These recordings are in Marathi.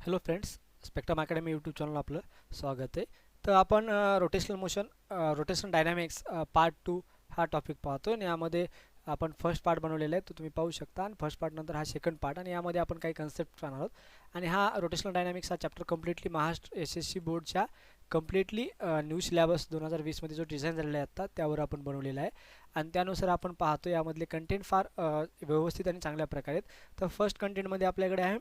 Hello friends, spectrum academy YouTube channel आपलं स्वागत आहे. तर आपण rotational motion, rotational dynamics part 2 हा टॉपिक पाहतो आणि यामध्ये आपण फर्स्ट पार्ट बनवलेला आहे, तो तुम्ही पाहू शकता. आणि फर्स्ट पार्ट नंतर हा सेकंड पार्ट, आणि यामध्ये आपण काही कन्सेप्ट पाहणार आहोत. आणि हा रोटेशनल डायनॅमिक्स हा चॅप्टर कम्प्लिटली महाराष्ट्र एस बोर्डच्या कम्प्लिटली न्यू सिलेबस 2020मध्ये जो डिझाईन झालेला आहे आता त्यावर आपण बनवलेला आहे. आणि त्यानुसार आपण पाहतो यामधले कंटेंट फार व्यवस्थित आणि चांगल्या प्रकारे आहेत. तर फर्स्ट कंटेंटमध्ये आपल्याकडे आहे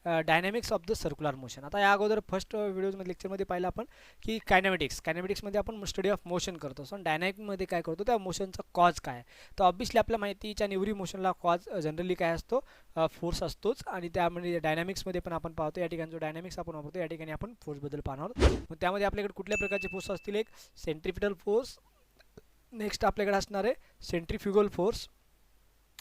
dynamics of the circular motion. आता या अगोदर फर्स्ट व्हिडिओमध्ये लेक्चरमध्ये पाहिलं आपण की कायनेमॅटिक्समध्ये आपण स्टडी ऑफ मोशन करतो. सो डायनॅमिकमध्ये काय करतो, त्या मोशनचा कॉज काय आहे. तर ऑब्विसली आपल्या माहितीच्या एव्हरी मोशनला कॉज जनरली काय असतो, फोर्स असतोच. आणि त्यामध्ये डायनॅमिक्समध्ये पण आपण पाहतो, या ठिकाणी जो डायनॅमिक्स आपण वापरतो या ठिकाणी आपण फोर्सबद्दल पाहणार आहोत. मग त्यामध्ये आपल्याकडे कुठल्या प्रकारचे फोर्स असतील, एक सेंट्रिपिटल फोर्स, नेक्स्ट आपल्याकडे असणार आहे सेंट्रिफ्युगल फोर्स,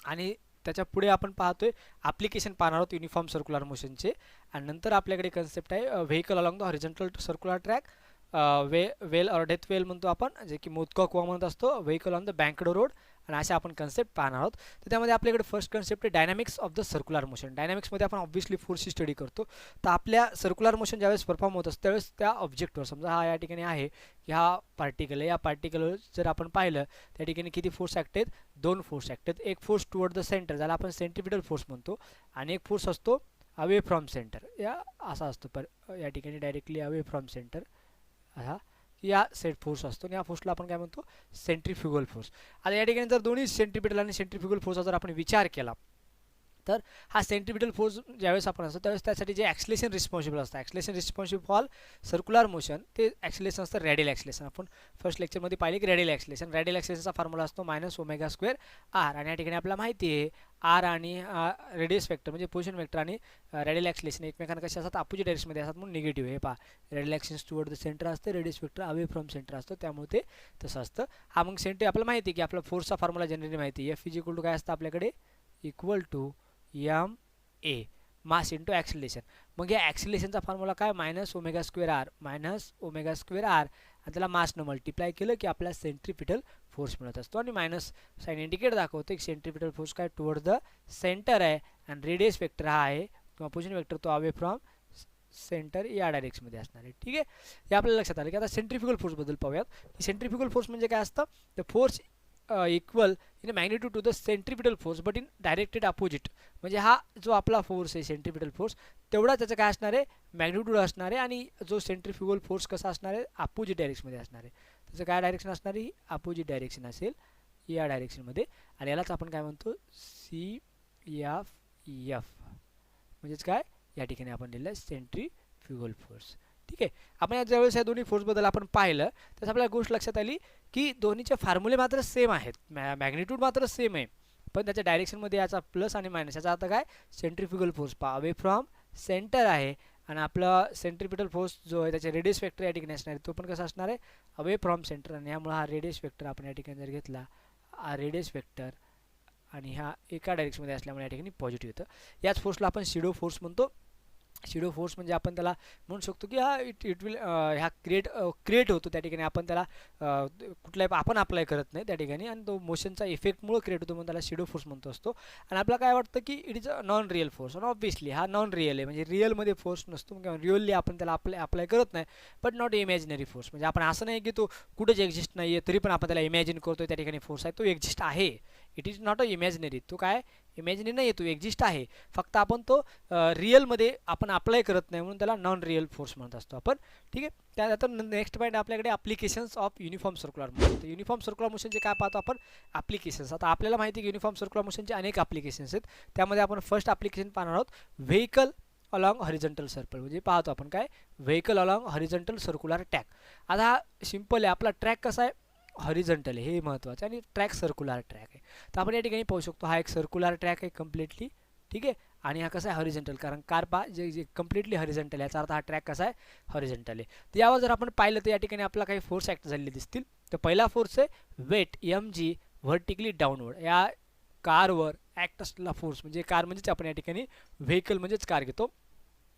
आणि त्याच्या पुढे आपण पाहतोय ॲप्लिकेशन पाहणार आहोत युनिफॉर्म सर्क्युलर मोशनचे. आणि नंतर आपल्याकडे कन्सेप्ट आहे vehicle along the horizontal circular track, well of death वेल म्हणतो आपण, जे की मोदका कुवा म्हणत असतो, vehicle on the banked road. आणि असे आपण कन्सेप्ट पाहणार आहोत. तर त्यामध्ये आपल्याकडे फर्स्ट कन्सेप्ट आहे dynamics of the circular motion. डायनॅमिक्समध्ये आपण ऑब्व्हियसली फोर्सची स्टडी करतो. तर आपल्या सर्क्युलर मोशन ज्यावेळेस परफॉर्म होत असतं त्यावेळेस त्या ऑब्जेक्टवर, समजा हा या ठिकाणी आहे की हा पार्टिकल आहे, या पार्टिकलवर जर आपण पाहिलं त्या ठिकाणी किती फोर्स ॲक्ट आहेत, दोन फोर्स ॲक्ट आहेत. एक फोर्स टुवर्ड द सेंटर, ज्याला आपण सेंट्रिपिटल फोर्स म्हणतो, आणि एक फोर्स असतो अवे फ्रॉम सेंटर, या असा असतो या ठिकाणी डायरेक्टली अवे फ्रॉम सेंटर हा या सेट फोर्स असतो. आणि या फोर्सला आपण काय म्हणतो, सेंट्रिफ्युगल फोर्स. आता या ठिकाणी जर दोन्ही सेंट्रिपिटल आणि सेंट्रिफ्युगल फोर्सचा जर आपण विचार केला तर हा सेंट्रिपिटल फोर्स ज्यावेळेस आपण असतो त्यावेळेस त्यासाठी जे ॲक्सिलेशन रिस्पॉन्सिबल असतं, ॲक्सिलेशन रिस्पॉन्सिबल फॉर सर्क्युलर मोशन, ते ॲक्सिलेशन असतं रेडियल ॲक्सिलेशन. आपण फर्स्ट लेक्चरमध्ये पाहिले की रेडियल ॲक्सिलेशनचा फॉर्म्युला असतो -ω² r. आणि या ठिकाणी आपल्याला माहिती आहे आर आणि रेडियस वेक्टर म्हणजे पोझिशन वेक्टर आणि रेडियल ॲक्सिलेशन एकमेकांना कसे असतात, अपोजिट डायरेक्शनमध्ये असतात, म्हणून निगेटिव्ह आहे. पहा, रेडियल ॲक्सिलेशन टुवर्ड द सेंटर असते, radius vector away from centre असतं, त्यामुळे ते तसं असतं. हा मग सेंटर आपल्याला माहिती आहे की आपला फोर्सचा फॉर्म्युला जनरली माहिती आहे, F काय असतं आपल्याकडे, equal to M A, mass into acceleration. मग या ॲक्सिलेशनचा फॉर्म्युला काय, -ω²r, आणि त्याला मासनं मल्टिप्लाय केलं की आपल्याला सेंट्रिपिटल फोर्स मिळत असतो. आणि मायनस साईन इंडिकेट दाखवतो की सेंट्रिपिटल फोर्स काय टुवर्ड द सेंटर आहे, आणि रेडियस वेक्टर हा आहे किंवा पोझिशन वेक्टर तो अवे फ्रॉम सेंटर या डायरेक्शनमध्ये असणार आहे. ठीक आहे, हे आपल्याला लक्षात आलं की आता सेंट्रिफ्युगल फोर्सबद्दल पाहूयात. सेंट्रिफ्युगल फोर्स म्हणजे काय असतं, the force equal in magnitude to the centripetal force but in directed opposite. म्हणजे हा जो आपला फोर्स आहे सेंट्रिपिटल फोर्स, तेवढा त्याचं काय असणार आहे, मॅग्निट्यूड असणार आहे. आणि जो सेंट्रिफ्युगल फोर्स कसा असणार आहे, अपोजिट डायरेक्शनमध्ये असणार आहे. त्याचं काय डायरेक्शन असणार आहे, अपोजिट डायरेक्शन असेल या डायरेक्शनमध्ये. आणि यालाच आपण काय म्हणतो, CF, म्हणजेच काय या ठिकाणी आपण लिहिलं आहे सेंट्रिफ्युगल फोर्स. ठीक आहे, आपण ज्यावेळेस या दोन्ही फोर्सबद्दल आपण पाहिलं तर आपल्याला गोष्ट लक्षात आली की दोन्हीचे फॉर्म्युले मात्र सेम आहेत, मॅग्निट्यूड मात्र सेम आहे, पण त्याच्या डायरेक्शनमध्ये याचा प्लस आणि मायनस. याचा अर्थ काय, सेंट्रिफ्युगल फोर्स पहा अवे फ्रॉम सेंटर आहे, आणि आपला सेंट्रिपिटल फोर्स जो आहे त्याचे रेडियस वेक्टर या ठिकाणी असणार आहे, तो पण कसा असणार आहे, अवे फ्रॉम सेंटर. आणि यामुळे हा रेडियस वेक्टर आपण या ठिकाणी जर घेतला, हा रेडियस वेक्टर आणि हा एका डायरेक्शनमध्ये असल्यामुळे या ठिकाणी पॉझिटिव्ह येतं. याच फोर्सला आपण शिडो फोर्स म्हणतो. शिडो फोर्स म्हणजे आपण त्याला म्हणू शकतो की हा इट विल ह्या क्रिएट होतो त्या ठिकाणी, आपण त्याला कुठलाही आपण अप्लाय करत नाही त्या ठिकाणी, आणि तो मोशनचा इफेक्टमुळे क्रिएट होतो म्हणून त्याला शिडो फोर्स म्हणतो असतो. आणि आपल्याला काय वाटतं की it is a non real force, आणि ऑब्व्हियसली हा नॉन रिअल आहे, म्हणजे रिअलमध्ये फोर्स नसतो किंवा रिअली आपण त्याला अप्लाय करत नाही, बट नॉट इमॅजिनरी फोर्स. म्हणजे आपण असं नाही की तो कुठेच एक्झिस्ट नाही आहे तरी पण आपण त्याला इमॅजिन करतो त्या ठिकाणी फोर्स आहे, तो एक्झिस्ट आहे. It is not a imaginary, तो काय इमॅजिनरी नाही आहे, तो एक्झिस्ट आहे, फक्त आपण तो रिअलमध्ये आपण अप्लाय करत नाही म्हणून त्याला नॉन रिअल फोर्स म्हणत असतो आपण. ठीक आहे, त्यानंतर नेक्स्ट पॉईंट आपल्याकडे applications of uniform circular motion. तर युनिफॉर्म सर्क्युलर मोशनचे काय पाहतो आपण, ॲप्लिकेशन्स. आता आपल्याला माहिती आहे की युनिफॉर्म सर्क्युलर मोशनचे अनेक ॲप्लिकेशन्स आहेत. त्यामध्ये आपण फर्स्ट ॲप्लिकेशन पाहणार आहोत व्हेकल अलॉंग हॉरिझॉन्टल सर्कल. म्हणजे पाहतो आपण काय, vehicle along horizontal circular track. आता हा सिंपल आहे, आपला ट्रॅक कसा आहे, हॉरिझॉन्टल आहे, हे महत्त्वाचं आहे, आणि ट्रॅक सर्क्युलर ट्रॅक आहे. तर आपण या ठिकाणी पाहू शकतो हा एक सर्क्युलर ट्रॅक आहे कम्प्लिटली. ठीक आहे, आणि हा कसा आहे, हॉरिझॉन्टल, कारण कार पा जे कम्प्लिटली हॉरिझॉन्टल आहे, याचा अर्थ हा ट्रॅक कसा आहे, हॉरिझॉन्टल आहे. तर यावर जर आपण पाहिलं तर या ठिकाणी आपला काही फोर्स ॲक्ट झालेले दिसतील. तर पहिला फोर्स आहे वेट mg व्हर्टिकली डाऊनवर्ड. या कारवर ॲक्ट असलेला फोर्स, म्हणजे कार म्हणजेच आपण या ठिकाणी व्हेकल म्हणजेच कार घेतो,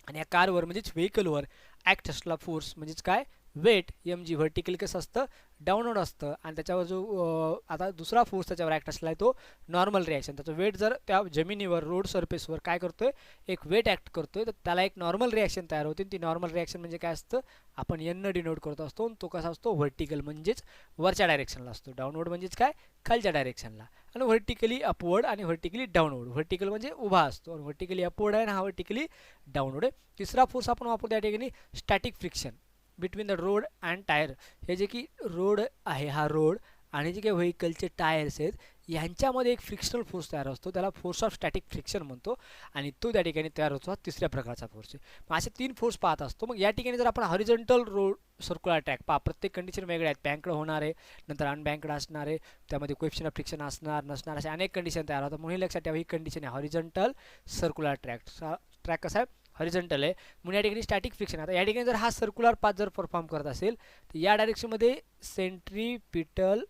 आणि या कारवर म्हणजेच व्हेकलवर ॲक्ट असलेला फोर्स म्हणजेच काय, वेट mg व्हर्टिकली कसं असतं डाऊनवर्ड असतं आणि त्याच्यावर जो आता दुसरा फोर्स त्याच्यावर ॲक्ट असला आहे तो नॉर्मल रिॲक्शन. त्याचं वेट जर त्या जमिनीवर रोड सरफेसवर काय करतोय एक वेट ॲक्ट करतोय तर त्याला एक नॉर्मल रिॲक्शन तयार होते. ती नॉर्मल रिॲक्शन म्हणजे काय असतं आपण n डिनोट करत असतो तो कसा असतो व्हर्टिकल म्हणजेच वरच्या डायरेक्शनला असतो. डाऊनवर्ड म्हणजेच काय खालच्या डायरेक्शनला आणि व्हर्टिकली अपवर्ड आणि व्हर्टिकली डाऊनवर्ड. व्हर्टिकल म्हणजे उभा असतो आणि व्हर्टिकली अपवर्ड आहे आणि हा व्हर्टिकली डाऊनवर्ड आहे. तिसरा फोर्स आपण वापरतो त्या ठिकाणी static friction between the road and tyre. हे जे की रोड आहे हा रोड आणि जे काही व्हेकलचे टायर्स आहेत यांच्यामध्ये एक फ्रिक्शनल फोर्स तयार असतो त्याला फोर्स ऑफ स्टॅटिक फ्रिक्शन म्हणतो आणि तो त्या ठिकाणी तयार होतो हा तिसऱ्या प्रकारचा फोर्स आहे. मग असे 3 फोर्स पाहत असतो. मग या ठिकाणी जर आपण हॉरिझॉन्टल रोड सर्क्युलर ट्रॅक पहा प्रत्येक कंडिशन वेगळे आहेत. बँकड होणार आहे नंतर अनबँकड असणार आहे त्यामध्ये कोएफिशिएंट ऑफ फ्रिक्शन असणार नसणार असे अनेक कंडिशन तयार होतात. म्हणून लक्षात ठेवा ही कंडिशन आहे हॉरिझॉन्टल सर्क्युलर ट्रॅक कसा आहे हॉरिझॉन्टल आहे म्हणून या ठिकाणी स्टॅटिक फ्रिक्शन. आता या ठिकाणी जर हा सर्क्युलर पाथ जर परफॉर्म करत असेल तर या डायरेक्शनमध्ये सेंट्रीपिटल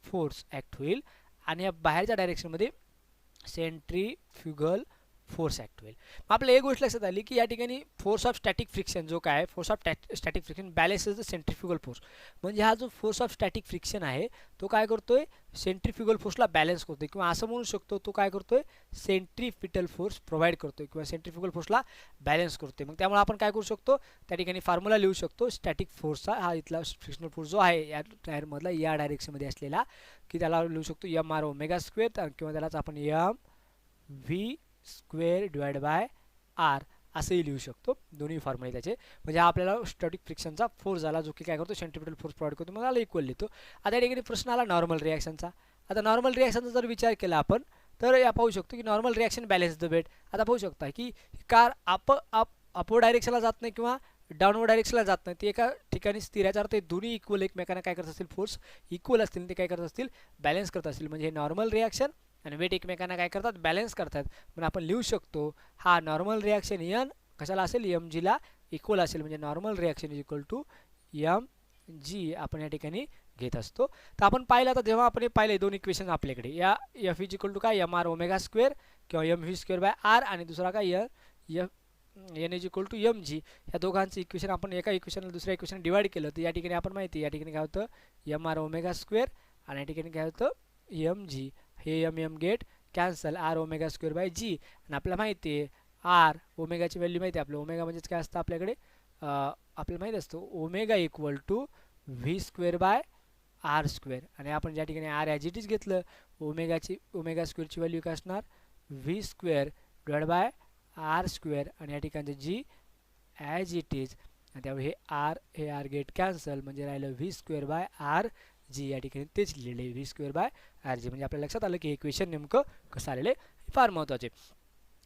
फोर्स ॲक्ट होईल आणि या बाहेरच्या डायरेक्शनमध्ये सेंट्रीफ्युगल फोर्स ॲक्ट होईल. मग आपल्याला एक गोष्ट लक्षात आली की या ठिकाणी फोर्स ऑफ स्टॅटिक फ्रिक्शन जो काय force of static friction balances the centrifugal force. म्हणजे हा जो फोर्स ऑफ स्टॅटिक फ्रिक्शन आहे तो काय करतोय सेंट्रीफ्युगल फोर्सला बॅलन्स करतोय किंवा असं म्हणू शकतो तो काय करतोय सेंट्रीपिटल फोर्स प्रोव्हाइड करतोय किंवा सेंट्रीफ्युगल फोर्सला बॅलन्स करतोय. मग त्यामुळे आपण काय करू शकतो त्या ठिकाणी फॉर्म्युला लिहू शकतो स्टॅटिक फोर्सचा हा इथला फ्रिक्शनल फोर्स जो आहे या टायरमधला या डायरेक्शनमध्ये असलेला की त्याला लिहू शकतो एम आर ओमेगा स्क्वेअर किंवा त्यालाच आपण M V square divide by R असंही लिहू शकतो. दोन्ही फॉर्म्युले त्याचे म्हणजे हा आपल्याला स्टॅटिक फ्रिक्शनचा फोर्स झाला जो की काय करतो सेंट्रीपिटल फोर्स प्रोव्हाइड करतो मग त्याला इक्वल लिहितो. आता या ठिकाणी प्रश्न आला नॉर्मल रिॲक्शनचा. आता नॉर्मल रिॲक्शनचा जर विचार केला आपण तर या पाहू शकतो की normal reaction balance the weight. आता पाहू शकता की कार अपवर्ड डायरेक्शनला जात नाही किंवा डाऊनवर्ड डायरेक्शनला जात नाही ती एका ठिकाणी स्थिर याचा अर्थ दोन्ही इक्वल एकमेकांना काय करत असतील फोर्स इक्वल असतील ते काय करत असतील बॅलन्स करत असतील म्हणजे हे नॉर्मल रिॲक्शन आणि वेट एकमेकांना काय करतात बॅलन्स करतात. म्हणून आपण लिहू शकतो हा नॉर्मल रिॲक्शन एन कशाला असेल एम जीला इक्वल असेल म्हणजे normal reaction is equal to M G आपण या ठिकाणी घेत असतो. तर आपण पाहिलं आता जेव्हा आपण हे पाहिले दोन इक्वेशन आपल्याकडे या एफ इज इक्वल टू काय एम आर ओमेगा स्क्वेअर किंवा M V square by R आणि दुसरा काय N is equal to M G या दोघांचं इक्वेशन आपण एका इक्वेशनला दुसऱ्या इक्वेशन डिवाइड केलं तर या ठिकाणी आपण माहिती या ठिकाणी काय होतं एम आर ओमेगा स्क्वेअर आणि या ठिकाणी काय होतं एम जी हे M M get cancel R omega square by G आणि आपल्याला माहिती आहे आर ओमेगाची व्हॅल्यू माहिती आहे आपलं ओमेगा म्हणजेच काय असतं आपल्याकडे आपल्याला माहीत असतो omega equal to V square by R square आणि आपण ज्या ठिकाणी आर ॲज इट इज घेतलं ओमेगा स्क्वेअरची व्हॅल्यू काय असणार V square divide by R square आणि या ठिकाणचं जी ॲज इट इज आणि त्यामुळे हे आर गेट कॅन्सल म्हणजे राहिलं V square by R G या ठिकाणी तेच लिहिलं आहे V square by R G म्हणजे आपल्याला लक्षात आलं की इक्वेशन नेमकं कसं आलेलं आहे फार महत्त्वाचे.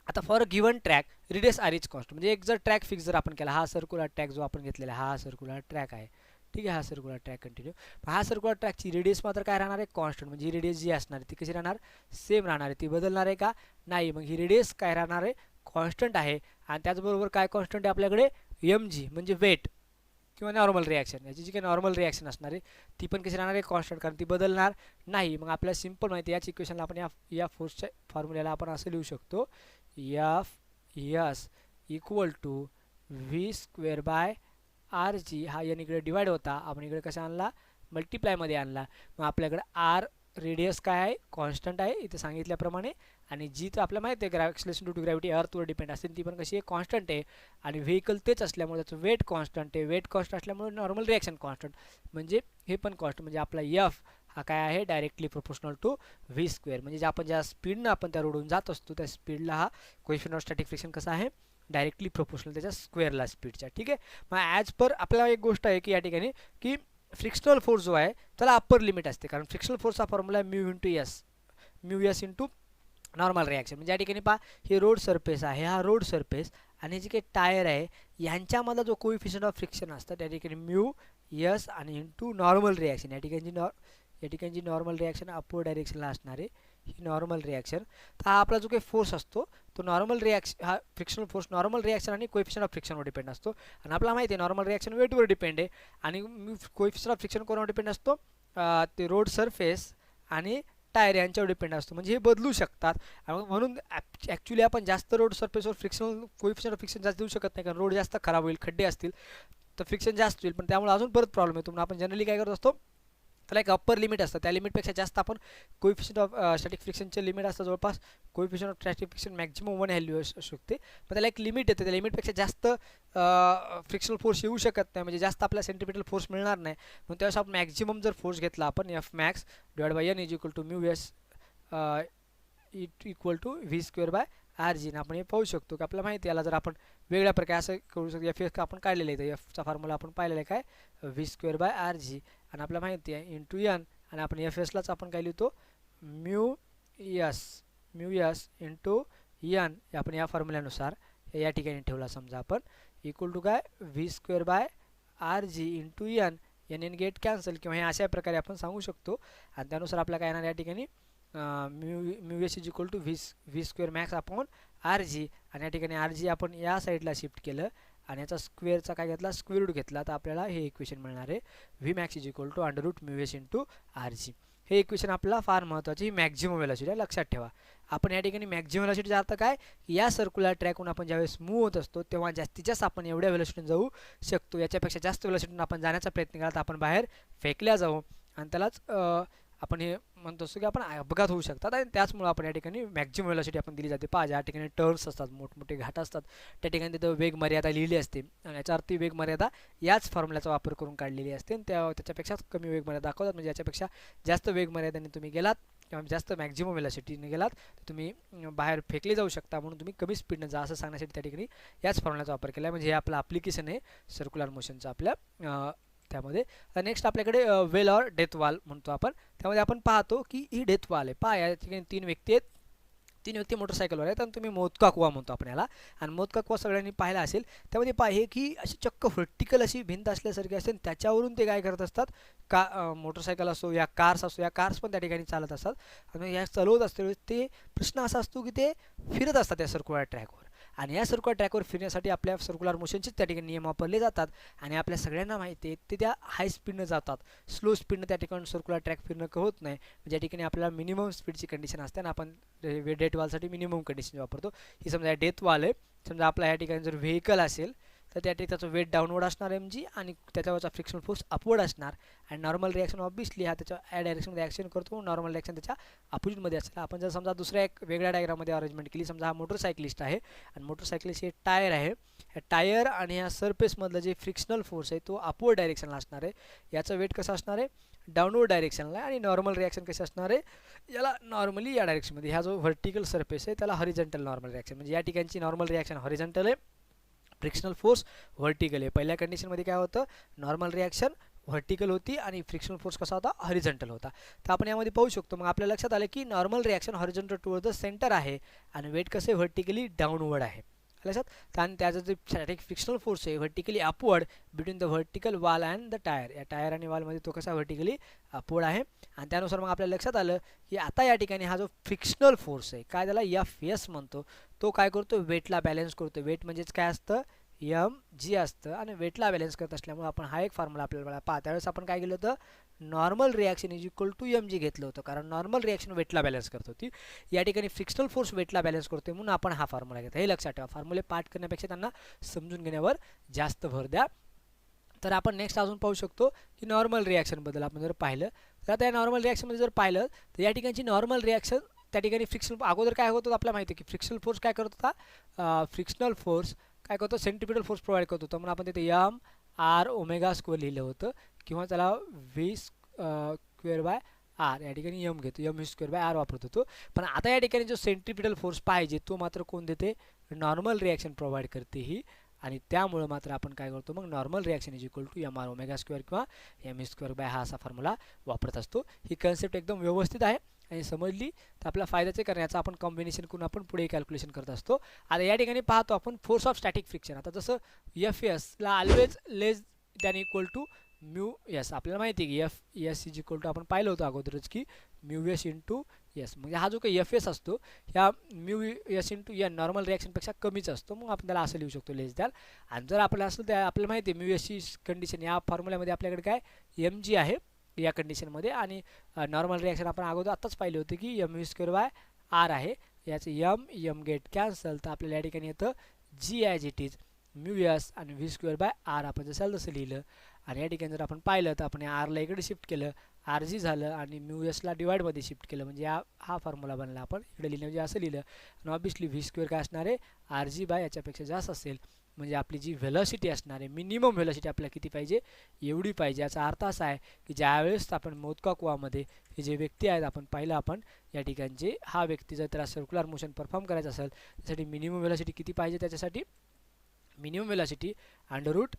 आता for a given track radius R is constant म्हणजे एक जर ट्रॅक फिक्स जर आपण केला हा सर्क्युलर ट्रॅक जो आपण घेतलेला हा सर्क्युलर ट्रॅक आहे ठीक आहे हा सर्क्युलर ट्रॅक कंटिन्यू हा सर्क्युलर ट्रॅकची रेडियस मात्र काय राहणार आहे कॉन्स्टंट म्हणजे ही रेडियस जी असणार आहे ती कशी राहणार सेम राहणार आहे ती बदलणार आहे का नाही. मग ही रेडियस काय राहणार आहे कॉन्स्टंट आहे आणि त्याचबरोबर काय कॉन्स्टंट आहे आपल्याकडे एम जी म्हणजे वेट किंवा नॉर्मल रिॲक्शन याची जी काही नॉर्मल रिॲक्शन असणार आहे ती पण कशी राहणार आहे कॉन्स्टंट कारण ती बदलणार नाही. मग आपल्याला सिंपल माहिती याच इक्वेशनला आपण या फोर्सच्या फॉर्म्युल्याला आपण असं लिहू शकतो F S equal to V square by R G हा एन इकडे डिवाइड होता आपण इकडे कसा आणला मल्टिप्लायमध्ये आणला. मग आपल्याकडे आर रेडियस काय आहे कॉन्स्टंट आहे इथे सांगितल्याप्रमाणे आणि जी तर आपल्याला माहिती आहे एक्सेलरेशन ड्यू टू ग्रॅव्हिटी अर्थवर डिपेंड असते ती पण कशी आहे कॉन्स्टंट आहे आणि व्हेकल तेच असल्यामुळे त्याचं वेट कॉन्स्टंट आहे वेट कॉन्स्टंट असल्यामुळे नॉर्मल रिॲक्शन कॉन्स्टंट म्हणजे हे पण कॉन्स्टंट म्हणजे आपला एफ हा काय आहे directly proportional to V square म्हणजे आपण ज्या स्पीडनं आपण त्या रोडून जात असतो त्या स्पीडला हा कोएफिशिएंट ऑफ स्टॅटिक फ्रिक्शन कसा आहे डायरेक्टली प्रोपोर्शनल त्याच्या स्क्वेअरला स्पीडच्या ठीक आहे. मग ॲज पर आपल्याला एक गोष्ट आहे की या ठिकाणी की फ्रिक्शनल फोर्स जो आहे त्याला अप्पर लिमिट असते कारण फ्रिक्शनल फोर्सचा फॉर्म्युला आहे mu S into normal reaction म्हणजे या ठिकाणी पहा हे रोड सरफेस आहे हा रोड सरफेस आणि जे काही टायर आहे यांच्यामधला जो कोइफिशियंट ऑफ फ्रिक्शन असतं त्या ठिकाणी म्यू एस आणि इंटू नॉर्मल रिॲक्शन या ठिकाणी जी नॉर्मल रिॲक्शन अपवर्ड डायरेक्शनला असणार आहे ही नॉर्मल रिॲक्शन. तर हा आपला जो काही फोर्स असतो तो नॉर्मल रिॲक्शन हा फ्रिक्शनल फोर्स नॉर्मल रिॲक्शन आणि कोएफिशियंट ऑफ फ्रिक्शनवर डिपेंड असतो आणि आपल्याला माहिती आहे नॉर्मल रिॲक्शन वेटवर डिपेंड आहे आणि कोएफिशियंट ऑफ फ्रिक्शन कोणावर डिपेंड असतो ते रोड सरफेस आणि टायर यांच्यावर डिपेंड असतो म्हणजे हे बदलू शकतात म्हणून ॲक्च्युली आपण जास्त रोड सरफेसवर फ्रिक्शनल कोएफिशियंट ऑफ फ्रिक्शन जास्त देऊ शकत नाही कारण रोड जास्त खराब होईल खड्डे असतील तर फ्रिक्शन जास्त होईल, पण त्यामुळे अजून परत प्रॉब्लेम येतो. म्हणून आपण जनरली काय करत असतो, त्याला एक अप्पर लिमिट असतं, त्या लिमिटपेक्षा जास्त आपण कोइफिशियंट ऑफ स्टॅटिक फ्रिक्शनचे लिमिट असतं जवळपास coefficient of static friction maximum 1 value असू शकते, पण त्याला एक लिमिट येते. त्या लिमिटपेक्षा जास्त फ्रिक्शनल फोर्स येऊ शकत नाही, म्हणजे जास्त आपल्याला सेंट्रिपिटल फोर्स मिळणार नाही. म्हणून त्यावेळेस आपण मॅक्झिमम जर फोर्स घेतला आपण F max divide by N is equal to mu S equal to V square by R G. आपण हे पाहू शकतो की आपल्याला माहिती आहे, याला जर आपण वेगळ्या प्रकारे असं करू शकतो. एफ एस आपण काढलेलं आहे, तर एफचा फॉर्म्युला आपण पाहिलेला आहे काय V square by R G, आणि आपल्याला माहिती आहे इंटू एन, आणि आपण एफ एसलाच आपण काय लिहितो म्यू एस इंटू एन. आपण या फॉर्म्युल्यानुसार या ठिकाणी ठेवला समजा आपण इक्वल टू काय V square by R G into N. N get cancel, किंवा हे अशा प्रकारे आपण सांगू शकतो. आणि त्यानुसार आपल्याला काय येणार या ठिकाणी mu S is equal to V square max upon R G, आणि या ठिकाणी आर जी आपण या साईडला शिफ्ट केलं आणि याचा स्क्वेअरचा काय घेतला स्क्वेअर रूट घेतला, तर आपल्याला हे इक्वेशन मिळणार आहे V max is equal to under root mu S into R G. हे इक्वेशन आपल्याला फार महत्त्वाची मॅक्झिमम वेलोसिटी आहे, लक्षात ठेवा. आपण या ठिकाणी मॅक्झिमम वेलोसिटीचा अर्थ काय, या सर्क्युलर ट्रॅकहून आपण ज्यावेळेस मूव्ह होत असतो तेव्हा जास्तीत जास्त आपण एवढ्या वेलोसिटीने जाऊ शकतो. याच्यापेक्षा जास्त वेलोसिटीने आपण जाण्याचा प्रयत्न केला तर आपण बाहेर फेकल्या जाऊ, आणि त्यालाच आपण हे म्हणतो असतो की आपण अपघात होऊ शकतात. आणि त्याचमुळे आपण या ठिकाणी मॅक्झिमम वेलोसिटी आपण दिली जाते. पहा, ज्या ठिकाणी टर्न्स असतात, मोठमोठे घाट असतात, त्या ठिकाणी तिथं वेग मर्यादा लिहिली असते, आणि याच्या अर्थ वेग मर्यादा याच फॉर्म्युल्याचा वापर करून काढलेली असते, आणि त्याच्यापेक्षा कमी वेग मर्यादा दाखवतात. म्हणजे याच्यापेक्षा जास्त वेग मर्यादेने तुम्ही गेलात किंवा जास्त मॅक्झिमम वेलोसिटीने गेलात तर तुम्ही बाहेर फेकले जाऊ शकता. म्हणून तुम्ही कमी स्पीडने जा असं सांगण्यासाठी त्या ठिकाणी याच फॉर्म्युल्याचा वापर केला आहे. म्हणजे हे आपलं ॲप्लिकेशन आहे सर्क्युलर मोशनचं आपल्या त्यामध्ये. नेक्स्ट आपल्याकडे वेल ऑर डेथ वॉल म्हणतो आपण. त्यामध्ये आपण पाहतो की ही डेथ वॉल आहे. पहा, या ठिकाणी 3 व्यक्ती आहेत, 3 व्यक्ती मोटरसायकलवर आहेत, आणि तुम्ही मोदका कुवा म्हणतो आपण याला. आणि मोदका कुवा सगळ्यांनी पाहिला असेल. त्यामध्ये पहा हे की अशी चक्क व्हर्टिकल अशी भिंत असल्यासारखी असते, आणि त्याच्यावरून ते काय करत असतात का मोटरसायकल असो या कार्स असो, या कार्स पण त्या ठिकाणी चालत असतात. आणि या चालवत असते ते प्रश्न असा असतो की ते फिरत असतात या सर्क्युलर ट्रॅकवर, आणि या सर्क्युलर ट्रॅकवर फिरण्यासाठी आपल्या सर्क्युलर मोशनचेच त्या ठिकाणी नियम वापरले जातात. आणि आपल्या सगळ्यांना माहिती आहे ते त्या हाय स्पीडनं जातात, स्लो स्पीडनं त्या ठिकाणी सर्क्युलर ट्रॅक फिरणं होत नाही. ज्या ठिकाणी आपल्याला मिनिमम स्पीडची कंडिशन असते आणि आपण डेथ वॉलसाठी मिनिमम कंडिशन वापरतो. ही समजा डेथ वॉल आहे. समजा आपल्या या ठिकाणी जर व्हेकल असेल तर त्या ठिकाणी त्याचं वेट डाऊनवर्ड असणार एम जी, आणि त्याच्यावरचा फ्रिक्शनल फोर्स अपवर्ड असणार. आणि नॉर्मल रिॲक्शन ऑब्वियसली हा त्याच्या या डायरेक्शनमध्ये ॲक्शन करतो, नॉर्मल रिॲक्शन त्याच्या अपोजिटमध्ये असेल. आपण जर समजा दुसऱ्या एक वेगळ्या डायग्राममध्ये अरेंजमेंट केली, समजा हा मोटरसायकलिस्ट आहे आणि मोटरसायकलिस्ट हे टायर आहे. या टायर आणि या सरफेसमधलं जे फ्रिक्शनल फोर्स आहे तो अपवर्ड डायरेक्शनला असणार आहे. याचं वेट कसं असणार आहे डाऊनवर्ड डायरेक्शनला आहे, आणि नॉर्मल रिॲक्शन कशी असणार आहे याला नॉर्मली या डायरेक्शनमध्ये. हा जो व्हर्टिकल सरफेस आहे त्याला हॉरिझॉन्टल नॉर्मल रिॲक्शन, म्हणजे या ठिकाणची नॉर्मल रिॲक्शन हॉरिझॉन्टल आहे, फ्रिक्शनल फोर्स व्हर्टिकल आहे. पहिल्या कंडिशनमध्ये काय होतं नॉर्मल रिॲक्शन व्हर्टिकल होती आणि फ्रिक्शनल फोर्स कसा होता हॉरिझॉन्टल होता. तर आपण यामध्ये पाहू शकतो. मग आपल्या लक्षात आलं की normal reaction horizontal toward the centre आहे आणि वेट कसे व्हर्टिकली डाऊनवर्ड आहे लक्षात. आणि त्याचा जे स्टॅटिक फ्रिक्शनल फोर्स आहे vertically upward between the vertical wall and the tyre. या टायर आणि वॉलमध्ये तो कसा व्हर्टिकली अपवर्ड आहे. आणि त्यानुसार मग आपल्याला लक्षात आलं की आता या ठिकाणी हा जो फ्रिक्शनल फोर्स आहे काय त्याला एफ एस म्हणतो, तो काय करतो वेटला बॅलन्स करतो. वेट म्हणजेच काय असतं एम जी असतं, आणि वेटला बॅलन्स करत असल्यामुळे आपण हा एक फॉर्म्युला आपल्याला पहा. त्यावेळेस आपण काय केलं होतं normal reaction is equal to M G घेतलं होतं, कारण नॉर्मल रिॲक्शन वेटला बॅलन्स करत होती. या ठिकाणी फ्रिक्शनल फोर्स वेटला बॅलन्स करतोय म्हणून आपण हा फॉर्म्युला घेतो. हे लक्षात ठेवा, फॉर्म्युले पाठ करण्यापेक्षा त्यांना समजून घेण्यावर जास्त भर द्या. तर आपण नेक्स्ट अजून पाहू शकतो की नॉर्मल रिॲक्शनबद्दल आपण जर पाहिलं तर आता या नॉर्मल रिॲक्शनमध्ये जर पाहिलं तर या ठिकाणची नॉर्मल रिॲक्शन त्या ठिकाणी फ्रिक्शनल अगोदर काय होतं आपल्याला माहिती आहे की फ्रिक्शनल फोर्स काय करत होता, फ्रिक्शनल फोर्स काय करतो सेंट्रिपिटल फोर्स प्रोव्हाइड करत होतं. म्हणून आपण तिथे एम आर ओमेगा स्क्वेअर लिहिलं होतं, किंवा त्याला व्ही स्क्वेअर बाय आर या ठिकाणी एम घेतो, M V square by R वापरत होतो. पण आता या ठिकाणी जो सेंट्रिपिटल फोर्स पाहिजे तो मात्र कोण देते नॉर्मल रिॲक्शन प्रोव्हाइड करते ही. आणि त्यामुळे मात्र आपण काय करतो मग normal reaction is equal to M R omega square किंवा एम व्ही स्क्वेअर बाय हा असा फॉर्म्युला वापरत असतो. ही कन्सेप्ट एकदम व्यवस्थित आहे आणि समजली तर आपल्या फायद्याचे करण्याचा आपण कॉम्बिनेशन करून आपण पुढे कॅल्क्युलेशन करत असतो. आता या ठिकाणी पाहतो आपण फोर्स ऑफ स्टॅटिक फ्रिक्शन. आता जसं एफ एसला always less than equal to mu S. आपल्याला माहिती आहे की F S is equal to आपण पाहिलं होतं अगोदरच की म्यू एस इंटू एस. म्हणजे हा जो काही एफ एस असतो ह्या mu S into N normal रिॲक्शनपेक्षा कमीच असतो. मग आपण त्याला असं लिहू शकतो लेस दॅन. आणि जर आपल्याला असं त्या आपल्याला माहिती आहे म्यू एसची कंडिशन या फॉर्म्युल्यामध्ये आपल्याकडे काय एम जी आहे या कंडिशनमध्ये, आणि नॉर्मल रिॲक्शन आपण अगोदर आत्ताच पाहिले होते की M V square by R आहे. याचं एम गेट कॅन्सल तर आपल्याला या ठिकाणी येतं G as it is mu S आणि व्ही स्क्वेअर बाय आर आपण जसं तसं लिहिलं. आणि या ठिकाणी जर आपण पाहिलं तर आपण आरला इकडे शिफ्ट केलं, आर जी झालं आणि म्यू एसला डिवाइडमध्ये शिफ्ट केलं, म्हणजे हा फॉर्म्युला बनला. आपण इकडे लिहिलं म्हणजे असं लिहिलं. आणि ऑब्विसली व्ही स्क्वेअर काय असणार आहे, आर जी बाय याच्यापेक्षा जास्त असेल. म्हणजे आपली जी व्हेलॉसिटी असणार आहे, मिनिमम व्हेलॉसिटी आपल्याला किती पाहिजे, एवढी पाहिजे. याचा अर्थ असा आहे की ज्यावेळेस आपण मोदका कुवामध्ये हे जे व्यक्ती आहेत आपण पाहिलं, आपण या ठिकाणचे हा व्यक्ती जर त्याला सर्क्युलर मोशन परफॉर्म करायचं असेल त्यासाठी मिनिमम व्हेलॉसिटी किती पाहिजे, त्याच्यासाठी minimum velocity under root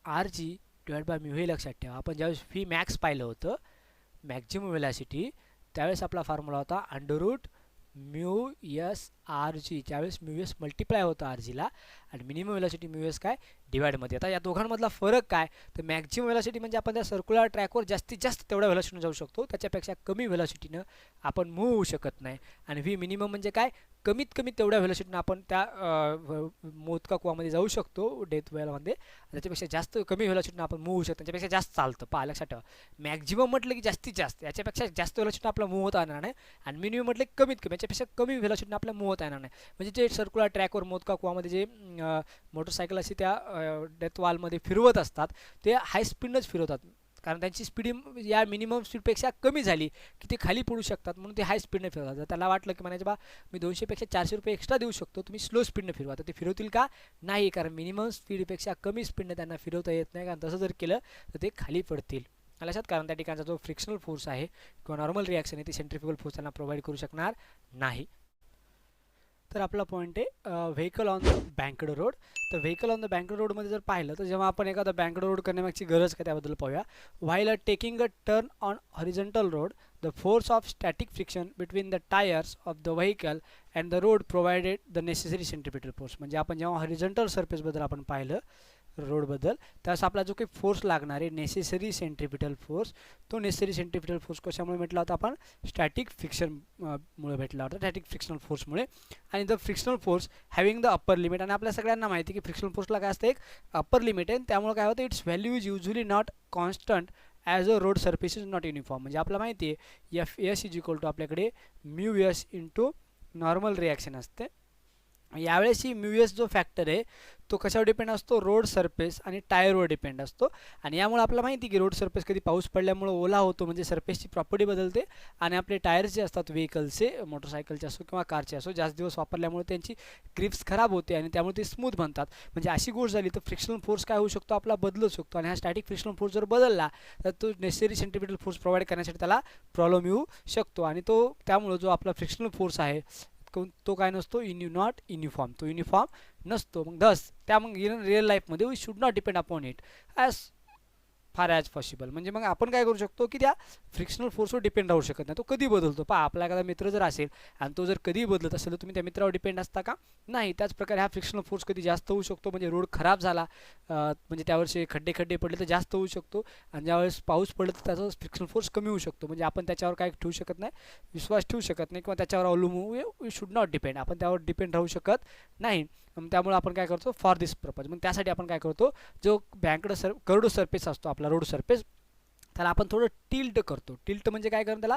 R G divide by mu हे लक्षात ठेवा. आपण ज्यावेळेस व्ही मॅक्स पाहिलं होतं, मॅक्झिमम व्हेलॉसिटी, त्यावेळेस आपला फॉर्म्युला होता under root mu S R G. त्यावेळेस म्यू एस मल्टिप्लाय होतं आर जीला आणि मिनिमम व्हेलॉसिटी म्यू एस काय डिवाइडमध्ये. आता या दोघांमधला फरक काय, तर मॅक्झिमम व्हेलॉसिटी म्हणजे आपण त्या सर्क्युलर ट्रॅकवर जास्तीत जास्त तेवढ्या व्हेलॉसिटीनं जाऊ शकतो, त्याच्यापेक्षा कमी व्हेलॉसिटीनं आपण मूव्ह होऊ शकत नाही. आणि व्ही मिनिमम म्हणजे काय, कमीत कमी तेवढ्या व्हेलॉसिटीनं आपण त्या मोदका कुवामध्ये जाऊ शकतो डेथ वेलमध्ये. त्याच्यापेक्षा जास्त कमी व्हेलॉसिटीनं आपण मूव्ह होऊ शकतो, त्याच्यापेक्षा जास्त चालतं. पहा लक्षात ठेवा, मॅक्झिमम म्हटलं की जास्तीत जास्त, याच्यापेक्षा जास्त व्हेलॉसिटीनं आपला मूव्ह होता येणार नाही. आणि मिनिमम म्हटलं की कमीत कमी, याच्यापेक्षा कमी व्हेलॉसिटीनं आपला मूव्ह होता येणार नाही. म्हणजे जे सर्क्युलर ट्रॅकवर मोदका कुवामध्ये जे मोटरसायकल अशी त्या डेथ वॉलमध्ये फिरवत असतात ते हाय स्पीडनंच फिरवतात, कारण त्यांची स्पीड या मिनिमम स्पीडपेक्षा कमी झाली की ते खाली पडू शकतात, म्हणून ते हाय स्पीडने फिरवतात. जर त्याला वाटलं की म्हणायचं बा मी 200पेक्षा 400 रुपये एक्स्ट्रा देऊ शकतो, तुम्ही स्लो स्पीडने फिरवा, तर ते फिरवतील का, नाही, कारण मिनिमम स्पीडपेक्षा कमी स्पीडने त्यांना फिरवता येत नाही. कारण तसं जर केलं तर ते खाली पडतील लक्षात. कारण त्या ठिकाणचा जो फ्रिक्शनल फोर्स आहे किंवा नॉर्मल रिॲक्शन आहे ती सेंट्रिफ्युगल फोर्स त्यांना प्रोव्हाइड करू शकणार नाही. तर आपला पॉईंट आहे vehicle on the banked road. तर व्हेकल ऑन द बँकड रोडमध्ये जर पाहिलं तर जेव्हा आपण एखादा बँकड रोड करण्यामागची गरज काय त्याबद्दल पाहूया. While taking a turn on horizontal road, the force of static friction between the tyres of the vehicle and the road provided the necessary centripetal force. म्हणजे आपण जेव्हा हॉरिझॉन्टल सर्फेसबद्दल आपण पाहिलं रोडबद्दल, त्यावेळेस आपला जो काही फोर्स लागणार आहे नेसेसरी सेंट्रिपिटल फोर्स, तो नेसेसरी सेंट्रिपिटल फोर्स कशामुळे भेटला होता, आपण स्टॅटिक फ्रिक्शन मुळे भेटला होता, स्टॅटिक फ्रिक्शनल फोर्समुळे. आणि the frictional force having the upper limit, आणि आपल्या सगळ्यांना माहिती की फ्रिक्शनल फोर्सला काय असतं, एक अप्पर लिमिट आहे. त्यामुळे काय होतं, its value is usually not constant as a road surface is not uniform. म्हणजे आपल्याला माहिती आहे F S is equal to आपल्याकडे mu S into normal reaction असते. यावेळेस ही म्यू एस जो फॅक्टर आहे तो कशावर डिपेंड असतो, रोड सरफेस आणि टायरवर डिपेंड असतो. आणि यामुळे आपल्याला माहिती की रोड सरफेस कधी पाऊस पडल्यामुळे ओला होतो, म्हणजे सरफेसची प्रॉपर्टी बदलते. आणि आपले टायर्स जे असतात व्हेकलचे, मोटरसायकलचे असो किंवा कारचे असो, जास्त दिवस वापरल्यामुळे त्यांची ग्रिप्स खराब होते आणि त्यामुळे ते स्मूथ बनतात. म्हणजे अशी गोष्ट झाली तर फ्रिक्शनल फोर्स काय होऊ शकतो, आपला बदलू शकतो. आणि हा स्टॅटिक फ्रिक्शनल फोर्स जर बदलला तर तो नेसेसरी सेंट्रिपिटल फोर्स प्रोव्हाइड करण्यासाठी त्याला प्रॉब्लेम येऊ शकतो. आणि तो त्यामुळे जो आपला फ्रिक्शनल फोर्स आहे तो काय नसतो, नॉट युनिफॉर्म, तो युनिफॉर्म नसतो. मग त्या मग रिअल लाईफमध्ये we should not depend upon it as far as possible. म्हणजे मग आपण काय करू शकतो की त्या फ्रिक्शनल फोर्सवर डिपेंड राहू शकत नाही, तो कधी बदलतो. पहा आपला एखादा मित्र जर असेल आणि तो जर कधी बदलत असेल तर तुम्ही त्या मित्रावर डिपेंड असता का, नाही. त्याचप्रकारे हा फ्रिक्शनल फोर्स कधी जास्त होऊ शकतो, म्हणजे रोड खराब झाला, म्हणजे त्यावरचे खड्डे पडले तर जास्त होऊ शकतो. आणि ज्यावेळेस पाऊस पडला तर त्याचा फ्रिक्शनल फोर्स कमी होऊ शकतो. म्हणजे आपण त्याच्यावर काय ठेवू शकत नाही, विश्वास ठेवू शकत नाही, किंवा त्याच्यावर अवलंबून वी शुड नॉट डिपेंड, आपण त्यावर डिपेंड राहू शकत नाही. त्यामुळे आपण काय करतो, फॉर दिस पर्पज, मग त्यासाठी आपण काय करतो, जो कर्व्ड सरफेस असतो आपला रोड सरफेस, त्याला आपण थोडं टिल्ट करतो. टिल्ट म्हणजे काय करून त्याला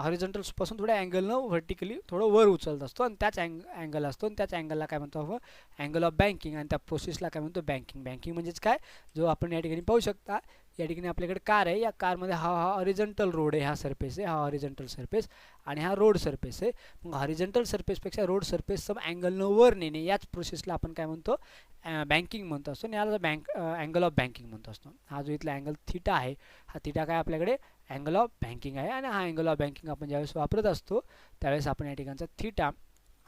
हॉरिझॉन्टलपासून थोड्या अँगलनं व्हर्टिकली थोडं वर उचलत असतो, आणि त्याच अँगल असतो, आणि त्याच अँगलला काय म्हणतो आपण अँगल ऑफ बँकिंग. आणि त्या प्रोसेसला काय म्हणतो, बँकिंग म्हणजेच काय, जो आपण या ठिकाणी पाहू शकता, या ठिकाणी आपल्याकडे कार आहे, या कारमध्ये हा हॉरिझॉन्टल रोड आहे, हा सरफेस आहे, हा हॉरिझॉन्टल सरफेस, आणि हा रोड सरफेस आहे. मग हॉरिझॉन्टल सरफेसपेक्षा रोड सरफेस सम अँगलनं वर नेणे, याच प्रोसेसला आपण काय म्हणतो, बँकिंग म्हणतो असतो. आणि याला अँगल ऑफ बँकिंग म्हणतो असतो. हा जो इथला अँगल थीटा आहे, हा थीटा काय आपल्याकडे अँगल ऑफ बँकिंग आहे. आणि हा अँगल ऑफ बँकिंग आपण ज्यावेळेस वापरत असतो त्यावेळेस आपण या ठिकाणचा थीटा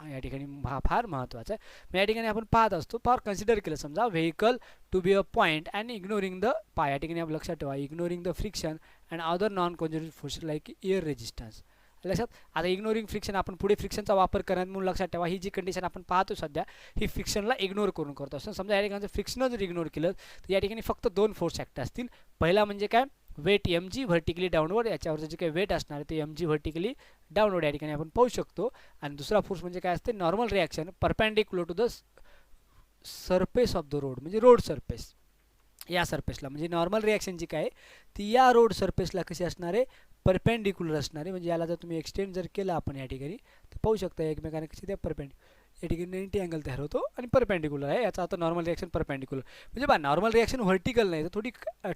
या ठिकाणी फार महत्त्वाचा आहे. मग या ठिकाणी आपण पाहत असतो, फार कन्सिडर केलं, समजा vehicle to be a point and ignoring the या ठिकाणी आपण लक्षात ठेवा, ignoring the friction and other non conservative force like air resistance. लक्षात. आता इग्नोरिंग फ्रिक्शन, आपण पुढे फ्रिक्शनचा वापर करण्यात म्हणून लक्षात ठेवा, ही जी कंडिशन आपण पाहतो सध्या, ही फ्रिक्शनला इग्नोर करून करतो असतो. समजा या ठिकाणी फ्रिक्शन जर इग्नोर केलं तर या ठिकाणी फक्त दोन फोर्स ॲक्ट असतील. पहिला म्हणजे काय, weight M G vertically downward, याच्यावरचं जे काही वेट असणार ते एम जी व्हर्टिकली डाऊनवर्ड या ठिकाणी आपण पाहू शकतो. आणि दुसरा फोर्स म्हणजे काय असते, normal reaction perpendicular to the surface of the road, म्हणजे रोड सरफेस, या सरफेसला. म्हणजे नॉर्मल रिॲक्शन जी काय ती या रोड सरफेसला कशी असणार आहे, परपेंडिक्युलर असणार आहे. म्हणजे याला जर तुम्ही एक्सटेंड जर केलं आपण या ठिकाणी तर पाहू शकता एकमेकांना कशी त्या या ठिकाणी 90 अँगल तयार होतो आणि परपेंडिक्युलर आहे, याचा आता नॉर्मल रिॲक्शन परपेंडिक्युलर म्हणजे बा नॉर्मल रिॲक्शन व्हर्टिकल नाही तर थोडी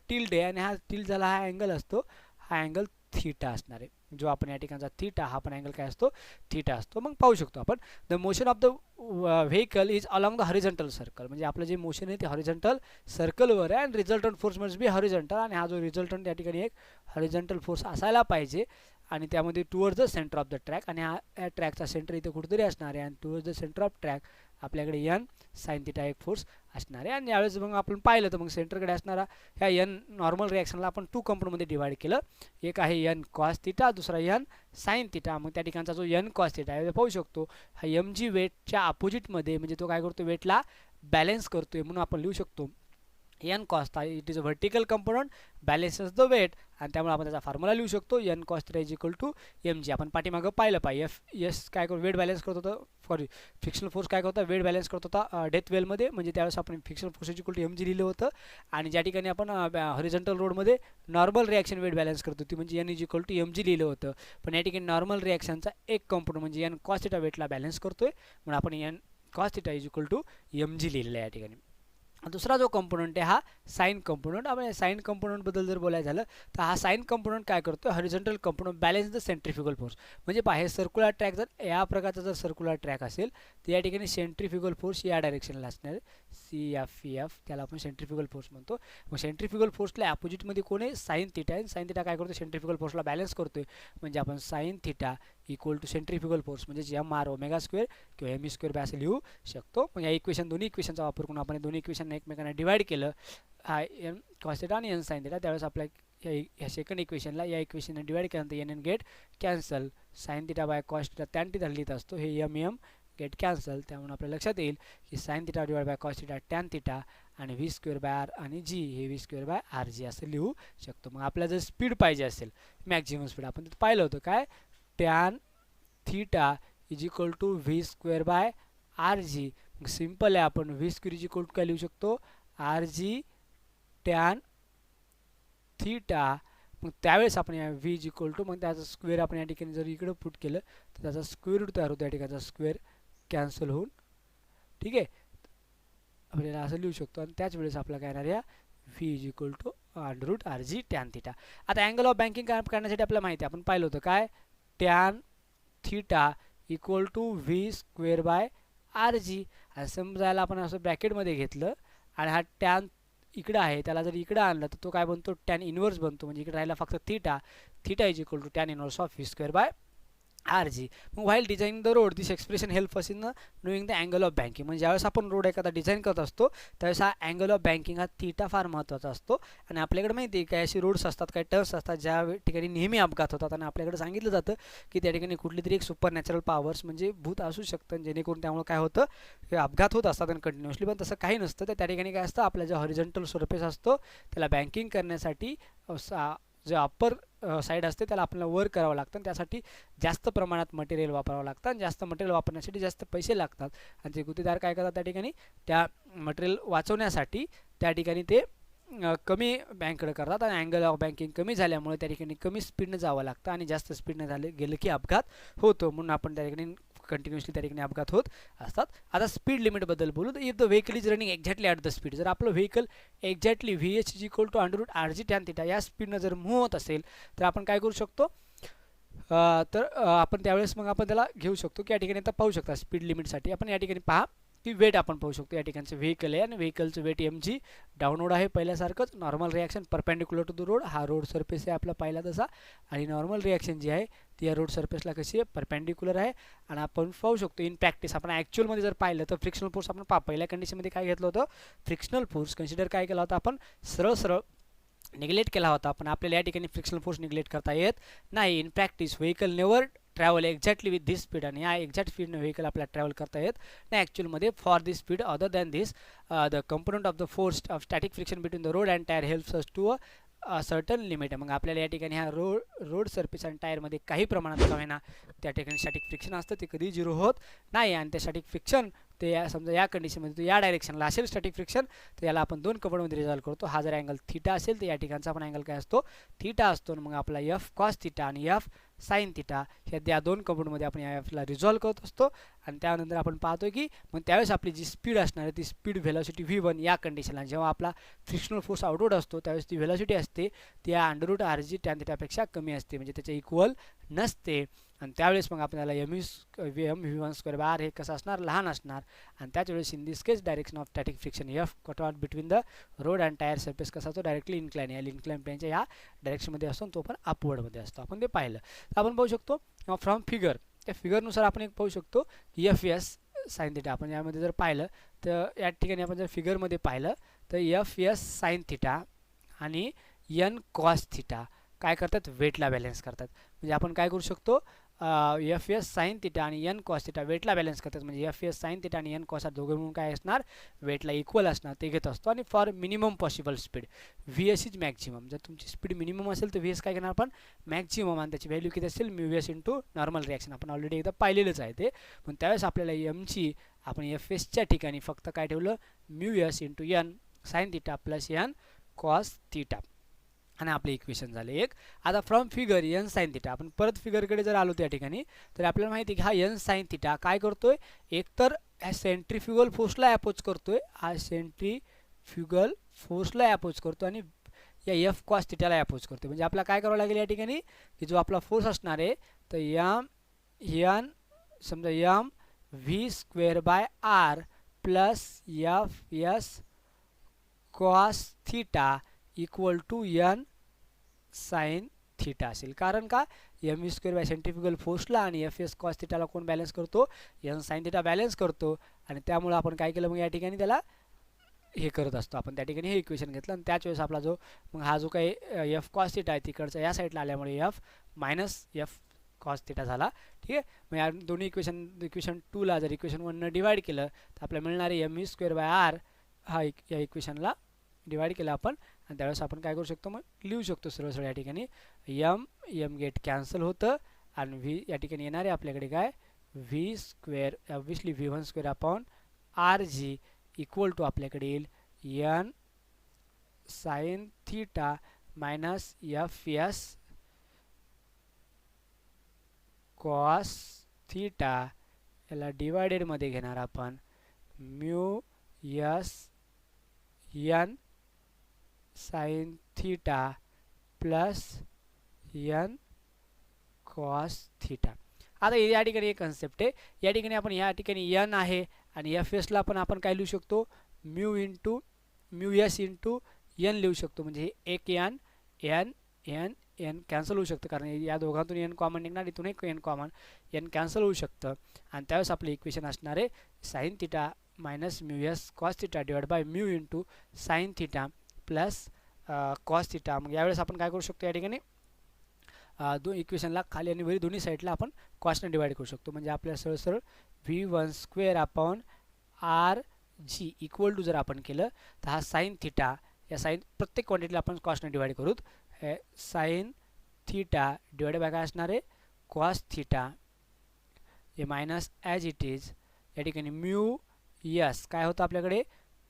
टिल्ड आहे आणि हा टिल्ड झाला हा अँगल असतो, हा अँगल थीटा असणार आहे. जो आपण या ठिकाणचा थीटा हा पण अँगल काय असतो थीटा असतो. मग पाहू शकतो आपण the motion of the vehicle is along the horizontal circle, म्हणजे आपलं जे मोशन आहे ते हॉरिझॉन्टल सर्कलवर आहे आणि resultant force must be horizontal, आणि हा जो रिझल्टंट या ठिकाणी एक हॉरिझॉन्टल फोर्स असायला पाहिजे आणि त्यामध्ये towards the centre of the track, आणि हा या ट्रॅकचा सेंटर इथे कुठेतरी असणार आहे आणि towards the centre of track आपल्याकडे एन साइन थिटा एक फोर्स असणार आहे. आणि यावेळेस मग आपण पाहिलं तर मग सेंटरकडे असणारा ह्या एन नॉर्मल रिॲक्शनला आपण 2 कंपोनंटमध्ये डिवाइड केलं, एक आहे एन कॉस थिटा, दुसरा एन साइन थिटा. मग त्या ठिकाणचा जो एन कॉस थिटा आहे पाहू शकतो हा एम जी वेटच्या अपोजिटमध्ये, म्हणजे तो काय करतो वेटला बॅलन्स करतोय, म्हणून आपण लिहू शकतो N cos theta it is a vertical component balances the weight, आणि त्यामुळे आपण त्याचा फॉर्म्युला लिहू शकतो N cos theta is equal to M G. आपण पाठीमागं पाहिलं पाहिजे एस काय करतो वेट बॅलन्स करत होतं, सॉरी फ्रिक्शनल फोर्स काय करतो वेट बॅलन्स करत होता डेथ वेलमध्ये, म्हणजे त्यावेळेस आपण frictional force is equal to M G लिहिलं होतं, आणि ज्या ठिकाणी आपण हॉरिझॉन्टल रोडमध्ये नॉर्मल रिॲक्शन वेट बॅलन्स करत होती म्हणजे N is equal to M G लिहिलं होतं. पण या ठिकाणी नॉर्मल रिॲक्शनचा एक कंपोनंट म्हणजे एन कॉस थिटा वेटला बॅलन्स करतोय, म्हणून आपण N cos theta is equal to M G लिहिलेलं आहे या ठिकाणी. दुसरा जो कंपोनंट आहे हा साइन कंपोनंट. आपण साइन कंपोनंटबद्दल जर बोलायचं झालं तर हा साइन कंपोनंट काय करतो horizontal component balance the centrifugal force, म्हणजे पहा हे सर्क्युलर ट्रॅक जर या प्रकारचा जर सर्क्युलर ट्रॅक असेल तर या ठिकाणी सेंट्रिफ्युगल फोर्स या डायरेक्शनला असणार सी एफ एफ, त्याला आपण सेंट्रिफ्युगल फोर्स म्हणतो. मग सेंट्रिफ्युगल फोर्सला अपोजिटमध्ये कोण आहे साइन थिटा आहे, साइन थिटा काय करतो सेंट्रिफ्युगल फोर्सला बॅलन्स करतोय, म्हणजे आपण sine theta equal to centrifugal force म्हणजे एम आर ओमेगा स्क्वेअर किंवा एम स्क्वेअर बाय असं लिहू शकतो. मग या इक्वेशन दोन्ही इक्वेशनचा वापर करून आपण दोन्ही इक्वेशन एकमेकांना डिवाइड केलं हा एन कॉस थिटा आणि एन साइन थिटा, त्यावेळेस आपल्या ह्या सेकंड इक्वेशनला या इक्वेशनने डिवाइड केल्यानंतर N N get cancel, sine theta by cos theta tan theta लिहित असतो, हे एम एम गेट कॅन्सल, त्यामुळे आपल्या लक्षात येईल की sine theta divide by cos theta tan theta आणि व्ही स्क्वेअर बाय आर आणि जी हे V square by R G असं लिहू शकतो. मग आपल्याला जर स्पीड पाहिजे असेल मॅक्झिमम स्पीड आपण तिथं पाहिलं होतं काय tan theta is equal to V square by R G. Simple आहे आपण V square is equal to काय लिहू शकतो आर जी टॅन थीटा. मग त्यावेळेस आपण या व्ही इज इक्वल टू मग त्याचा स्क्वेअर आपण या ठिकाणी जर इकडं पुट केलं तर त्याचा स्क्वेअर रूट तयार होतो, या ठिकाणचा स्क्वेअर कॅन्सल होऊन ठीक आहे आपल्याला असं लिहू शकतो. आणि त्याच वेळेस आपला काय येणार या V is equal to under root R G tan theta. आता अँगल ऑफ बँकिंग करण्यासाठी आपल्याला माहिती आहे आपण पाहिलं होतं काय tan theta equal to V square by R G. आणि समजायला आपण असं ब्रॅकेटमध्ये घेतलं आणि हा टॅन इकडं आहे त्याला जर इकडं आणलं तर तो काय बनतो टॅन इनवर्स बनतो, म्हणजे इकडे राहिला फक्त theta, theta is equal to tan inverse of V square by R G. मग while designing the road this expression help us in knowing the angle of banking, म्हणजे ज्यावेळेस आपण रोड एखादा डिझाईन करत असतो त्यावेळेस हा अँगल ऑफ बँकिंग हा थीटा फार महत्त्वाचा असतो. आणि आपल्याकडे माहिती आहे काही अशी रोड्स असतात काही टर्न्स असतात ज्या ठिकाणी नेहमी अपघात होतात आणि आपल्याकडे सांगितलं जातं की त्या ठिकाणी कुठली तरी एक सुपर नॅचरल पॉवर्स म्हणजे भूत असू शकतं जेणेकरून त्यामुळे काय होतं हे अपघात होत असतात आणि कंटिन्युअसली. पण तसं काही नसतं, तर त्या ठिकाणी काय असतं आपल्या जो हॉरिझॉन्टल सरफेस असतो त्याला बँकिंग करण्यासाठी जो अप्पर साईड असते त्याला आपल्याला वर करावं लागतं आणि त्यासाठी जास्त प्रमाणात मटेरियल वापरावं लागतं आणि जास्त मटेरियल वापरण्यासाठी जास्त पैसे लागतात. आणि ते गुत्तेदार काय करतात त्या ठिकाणी त्या मटेरियल वाचवण्यासाठी त्या ठिकाणी ते कमी बँककडे करतात आणि अँगल ऑफ बँकिंग कमी झाल्यामुळे त्या ठिकाणी कमी स्पीडनं जावं लागतं आणि जास्त स्पीडनं गेलं की अपघात होतो, म्हणून आपण त्या ठिकाणी कंटिन्युअसली त्या ठिकाणी अपघात होत असतात. आता स्पीड लिमिटबद्दल बोलू तर if the vehicle is running exactly at the speed, जर आपलं vehicle exactly V H is equal to under root R G tan theta या स्पीडनं जर मूव्ह होत असेल तर आपण काय करू शकतो तर आपण त्यावेळेस मग आपण त्याला घेऊ शकतो की या ठिकाणी आता पाहू शकता स्पीड लिमिटसाठी आपण या ठिकाणी पहा की वेट आपण पाहू शकतो या ठिकाणचं व्हेकल आहे आणि व्हेकलचं वेट एम जी डाऊनवर्ड आहे पहिल्यासारखंच. Normal reaction perpendicular to the road, हा रोड सरफेस आहे आपला पहिला तसा, आणि नॉर्मल रिॲक्शन जी आहे ती या रोड सरफेसला कशी आहे परपेंडिक्युलर आहे. आणि आपण पाहू शकतो इन प्रॅक्टिस आपण ॲक्च्युअलमध्ये जर पाहिलं तर फ्रिक्शनल फोर्स आपण पहिल्या कंडिशनमध्ये काय घेतलं होतं फ्रिक्शनल फोर्स कन्सिडर काय केला होता आपण सरळ निग्लेक्ट केला होता, पण आपल्याला या ठिकाणी फ्रिक्शनल फोर्स निग्लेक्ट करता येत नाही. In practice vehicle never travel exactly with this speed, आणि या एक्झॅक्ट स्पीडने व्हेकल आपल्याला ट्रॅव्हल करता येत नाही ॲक्च्युअलमध्ये. For this speed other than this the component of the force of static friction between the road and tyre helps us to certain limit. मग आपल्याला या ठिकाणी ह्या रोड सरफेस आणि टायरमध्ये काही प्रमाणात का होईना त्या ठिकाणी स्टॅटिक फ्रिक्शन असतं ते कधी झिरो होत नाही. आणि ते स्टॅटिक फ्रिक्शन ते समजा या कंडिशनमध्ये तो या डायरेक्शनला असेल स्टॅटिक फ्रिक्शन तर याला आपण दोन कंपोनंटमध्ये रिझॉल्व करतो. हा जर अँगल थीटा असेल तर या ठिकाणचा आपण अँगल काय असतो थीटा असतो. मग आपला एफ कॉस थीटा आणि एफ साईन थिटा या दोन कंपोनंटमध्ये आपण या एफला रिझॉल्व करत असतो आणि त्यानंतर आपण पाहतो की मग त्यावेळेस आपली जी स्पीड असणार आहे ती स्पीड व्हेलॉसिटी v1 या कंडिशनला जेव्हा आपला फ्रिक्शनल फोर्स आउटवर्ड असतो त्यावेळेस ती व्हेलॉसिटी असते ती या अंडर रूट RG टॅन थिटापेक्षा कमी असते म्हणजे त्याच्या इक्वल नसते आणि त्यावेळेस मग आपल्याला M v1 square by R हे कसं असणार लहान असणार आणि त्याच वेळेस in this case direction of static friction F cutout between the road and tyre surface कसा असतो डायरेक्टली इन्क्लाइन या इन्क्लाइन प्लेनच्या या डायरेक्शनमध्ये असतो तो पण अपवर्डमध्ये असतो आपण ते पाहिलं तर आपण पाहू शकतो फ्रॉम फिगर त्या फिगरनुसार आपण एक पाहू शकतो एफ एस साईन थिटा आपण यामध्ये जर पाहिलं तर या ठिकाणी आपण जर फिगरमध्ये पाहिलं तर एफ एस साईन थिटा आणि एन कॉस थिटा काय करतात वेटला बॅलन्स करतात म्हणजे आपण काय करू शकतो एफ एस साईन थिटा आणि एन कॉस थिटा वेटला बॅलन्स करतात म्हणजे एफ एस साईन थिटा आणि एन कॉस दोघे म्हणून काय असणार वेटला इक्वल असणार ते घेत असतो आणि for minimum possible speed V S is maximum जर तुमची स्पीड मिनिमम असेल तर व्ही एस काय घेणार आपण मॅक्झिमम आणि त्याची व्हॅल्यू किती असेल mu S into normal reaction आपण ऑलरेडी एकदा पाहिलेलंच आहे ते पण त्यावेळेस आपल्याला एमची आपण एफ एसच्या ठिकाणी फक्त काय ठेवलं mu S into N sine theta plus N cos theta आणि आपले इक्वेशन झाले एक आता from figure N sine theta आपण परत फिगरकडे जर आलो त्या ठिकाणी तर आपल्याला माहिती आहे की हा एन साईन थिटा काय करतोय एकतर ह्या सेंट्रीफ्युगल फोर्सला अपोज करतोय हा सेंट्रीफ्युगल फोर्सला अपोज करतो आणि या एफ कॉस थिटाला अपोज करतोय म्हणजे आपल्याला काय करावं लागेल या ठिकाणी की जो आपला फोर्स असणार आहे तर एन समजा M V square by R plus F S cos theta equal to N sine theta असेल कारण का M V square by centrifugal फोर्सला आणि एफ एस कॉस थिटाला कोण बॅलन्स करतो एन साईन थिटा बॅलन्स करतो आणि त्यामुळे आपण काय केलं मग या ठिकाणी त्याला हे करत असतो आपण त्या ठिकाणी हे इक्वेशन घेतलं आणि त्याच वेळेस आपला जो मग हा जो काही एफ कॉस थिटा आहे तिकडचा या साईडला आल्यामुळे F minus F cos theta झाला ठीक आहे मग या दोन्ही इक्वेशन 2ला जर इक्वेशन 1 डिवाइड केलं तर आपल्याला मिळणारे M V square by R हा या इक्वेशनला डिवाइड केला आपण आणि त्यावेळेस आपण काय करू शकतो मग लिहू शकतो सरळ या ठिकाणी एम गेट कॅन्सल होतं आणि व्ही या ठिकाणी येणार आहे आपल्याकडे काय V square obviously v1 square upon R G equal to आपल्याकडे येईल N sine theta minus F S cos theta याला डिवायडेडमध्ये घेणार आपण mu S N sine theta plus N cos theta आता या ठिकाणी एक कन्सेप्ट आहे या ठिकाणी आपण या ठिकाणी एन आहे आणि एफ एसला पण आपण काय लिहू शकतो म्यू एस इंटू एन लिहू शकतो म्हणजे एक एन कॅन्सल होऊ शकतं कारण या दोघांतून एन कॉमन निघणार इथून एक एन कॉमन एन कॅन्सल होऊ शकतं आणि त्यावेळेस आपलं इक्वेशन असणार आहे sine theta minus mu S cos theta divide by mu into sine theta plus cos theta मग यावेळेस आपण काय करू शकतो या ठिकाणी इक्वेशनला खाली आणि वरी दोन्ही साईडला आपण कॉसने डिवाइड करू शकतो म्हणजे आपल्याला सरळ v1 square upon R G equal to जर आपण केलं तर हा साईन थिटा या साईन प्रत्येक क्वांटिटीला आपण कॉसने डिवाइड करूत साईन थिटा डिवाइड बाय काय असणार आहे कॉस थिटा हे मायनस ॲज इट इज या ठिकाणी म्यू यस काय होतं आपल्याकडे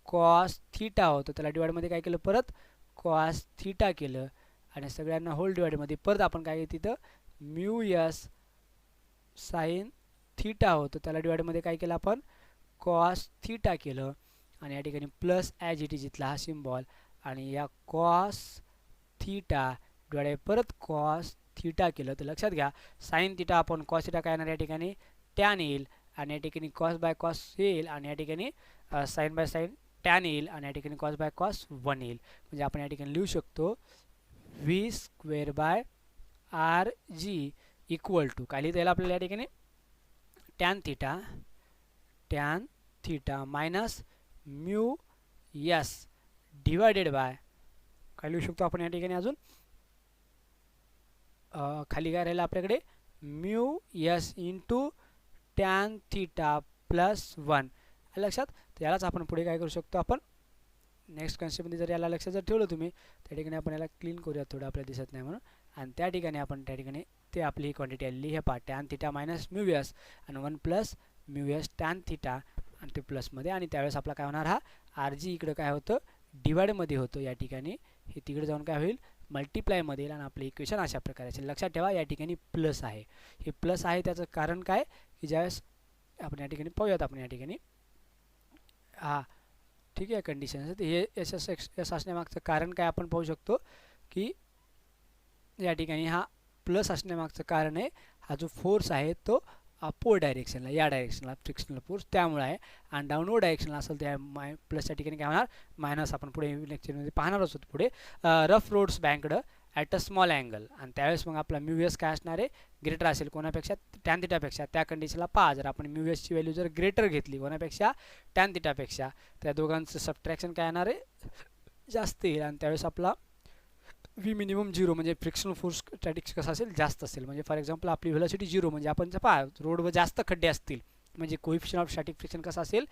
कॉस थिटा होतं त्याला डिवाइडमध्ये काय केलं परत कॉस थिटा केलं आणि सगळ्यांना होल डिवाइडमध्ये परत आपण काय तिथं म्यू यस साईन थिटा होतं त्याला डिवाइडमध्ये काय केलं आपण कॉस थिटा केलं आणि या ठिकाणी प्लस ॲज इट इज इथला हा सिम्बॉल आणि या कॉस थिटा डिवाइड परत कॉस थिटा केलं तर लक्षात घ्या साईन थिटा आपण कॉस थिटा काय येणार या ठिकाणी टॅन येईल आणि या ठिकाणी कॉस बाय कॉस येईल आणि या ठिकाणी साईन बाय साईन टॅन येईल आणि या ठिकाणी कॉस बाय कॉस 1 येईल म्हणजे आपण या ठिकाणी लिहू शकतो V square by R G equal to काय लिहिता येईल आपल्याला या ठिकाणी tan theta minus mu S divided by काय लिहू शकतो आपण या ठिकाणी अजून खाली काय राहिलं आपल्याकडे mu S into tan theta plus 1 लक्षात तर यालाच आपण पुढे काय करू शकतो आपण नेक्स्ट कन्सेप्टमध्ये जर याला लक्षात जर ठेवलं तुम्ही त्या ठिकाणी आपण याला क्लीन करूया थोडं आपल्याला दिसत नाही म्हणून आणि त्या ठिकाणी आपण त्या ठिकाणी ते आपली ही क्वांटिटी आलेली हे पहा tan theta minus mu S आणि 1 plus mu S tan theta आणि ते प्लसमध्ये आणि त्यावेळेस आपला काय होणार हा आर जी इकडं काय होतं डिवाइडमध्ये होतं या ठिकाणी हे तिकडे जाऊन काय होईल मल्टिप्लायमध्ये येईल आणि आपलं इक्वेशन अशा प्रकारे असेल. लक्षात ठेवा या ठिकाणी प्लस आहे, हे प्लस आहे त्याचं कारण काय की ज्यावेळेस आपण या ठिकाणी पाहूयात आपण या ठिकाणी ठीक आहे कंडिशन हे एस असण्यामागचं कारण काय आपण पाहू शकतो की या ठिकाणी हा प्लस असण्यामागचं कारण आहे हा जो फोर्स आहे तो अपवर्ड डायरेक्शनला या डायरेक्शनला फ्रिक्शनल फोर्स त्यामुळे आहे आणि डाऊनवर्ड डायरेक्शनला असेल त्या प्लसच्या ठिकाणी काय होणार मायनस. आपण पुढे लेक्चरमध्ये पाहणारच होतो पुढे. Rough roads banked at a small angle आणि त्यावेळेस मग आपला म्यू एस काय असणार आहे ग्रेटर असेल कोणापेक्षा टॅन थिटापेक्षा. त्या कंडिशनला पहा जर आपण म्यू एसची व्हॅल्यू जर ग्रेटर घेतली कोणापेक्षा टॅन थिटापेक्षा त्या दोघांचं सबट्रॅक्शन काय येणार आहे जास्त येईल आणि त्यावेळेस आपला व्ही मिनिमम 0 म्हणजे फ्रिक्शनल फोर्स स्टॅटिक्स कसा असेल जास्त असेल. म्हणजे फॉर एक्झाम्पल आपली व्हेलॉसिटी 0 म्हणजे आपण जर पहा रोडवर जास्त खड्डे असतील म्हणजे कोइफिशियंट ऑफ स्टॅटिक फ्रिक्शन कसं असेल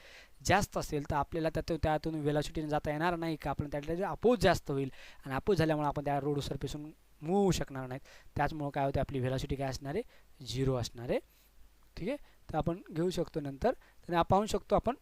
जास्त असेल तर आपल्याला त्यातून व्हेलॉसिटीने जाता येणार नाही का आपण त्याला अपोज जास्त होईल आणि अपोज झाल्यामुळे आपण त्या रोड सरफेसून मूव्ह होऊ शकणार नाहीत. त्याचमुळे काय होते आपली व्हेलॉसिटी काय असणार आहे 0 असणार आहे. ठीक आहे तर आपण घेऊ शकतो नंतर तर पाहू शकतो आपण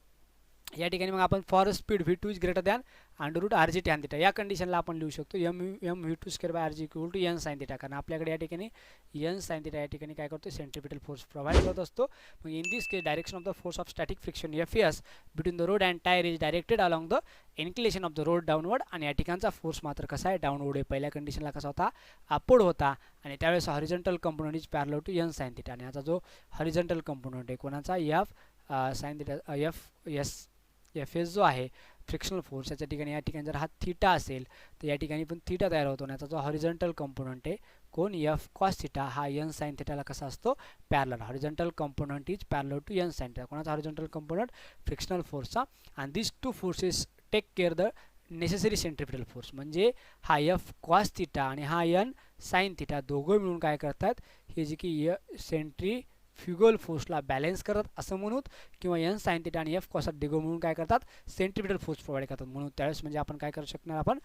या ठिकाणी मग आपण for speed v2 is greater than under R G tan theta या कंडिशनला आपण लिहू शकतो M v2 square by R G equal to N sine theta. कारण आपल्याकडे या ठिकाणी एन साइन थिटा या ठिकाणी काय करतो सेंट्रिपिटल फोर्स प्रोव्हाइड करत असतो. मग in this case direction of the force of static friction F S between the road and tyre is directed along the inclination of the road downward आणि या ठिकाणचा फोर्स मात्र कसा आहे डाऊनवर्ड आहे. पहिल्या कंडिशनला कसा होता अपवर्ड होता आणि त्यावेळेस horizontal component is parallel to N sine theta आणि याचा जो हॉरिझॉन्टल कंपोनंट आहे कोणाचा F sine theta F S जो आहे फ्रिक्शनल फोर्स याच्या ठिकाणी या ठिकाणी जर हा थीटा असेल तर या ठिकाणी पण थीटा तयार होतो आणि याचा जो हॉरिझॉन्टल कंपोनंट आहे कोण एफ कॉस थीटा हा एन साइन थिटाला कसा असतो parallel. Horizontal component is parallel to N sine theta. कोणाचा हॉरिझॉन्टल कंपोनंट फ्रिक्शनल फोर्सचा आणि this two forces take care the necessary centripetal force. म्हणजे हा एफ कॉस थीटा आणि हा एन साइन थिटा दोघं मिळून काय करतात हे जे की सेंट्रीफ्युगल फोर्सला बॅलन्स करतात असं म्हणून किंवा एन साइन थिटा आणि एफ कॉस डिगो म्हणून काय करतात सेंट्रिपिटल फोर्स प्रोव्हाइड करतात. म्हणून त्यावेळेस म्हणजे आपण काय करू शकणार आपण